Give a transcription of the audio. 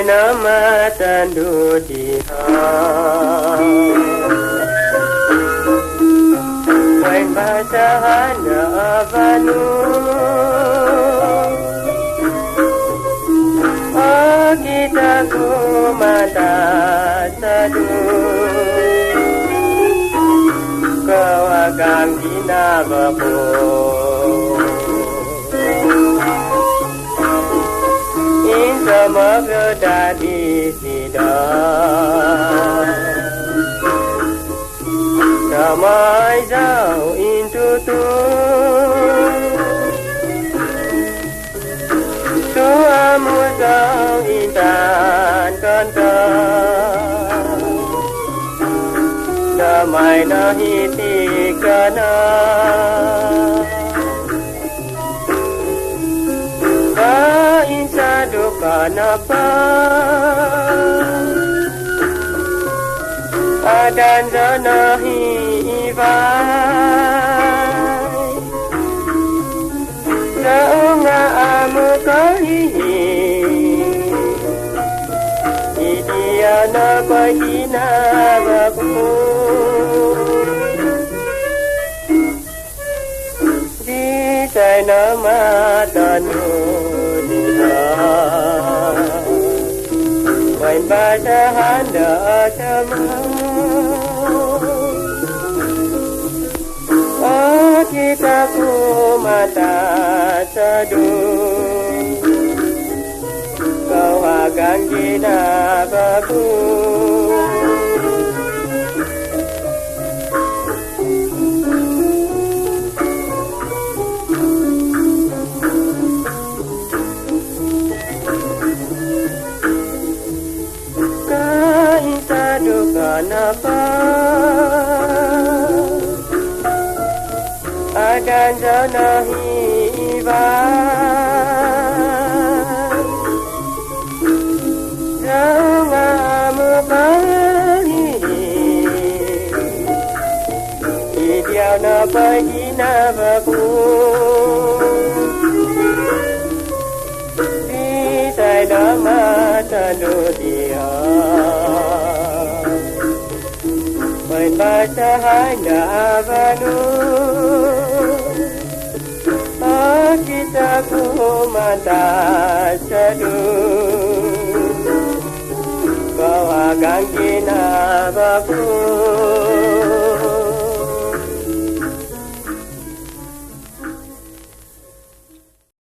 nama tandu dia Wain basahan na avanu Oh kita ku mata sadu Kau akan kina bapu Sama berada di sidang Damai jauh itu Tuamu jauh intan kentang Damai nahi tikana Kenapa Adan janahi ivai Jaunga amu kahihi Idiana bahina baku Di sana matanu Wain basahan da camang Oh kita ku mata sadu Kau akan kina bagus Kenapa Adan janahi ibai Jangan mengpahihi Idiana bahina baku Bisa nama tandu dia Wain basahan na avanu Oh kita ku mata sadu Kau akan kina baku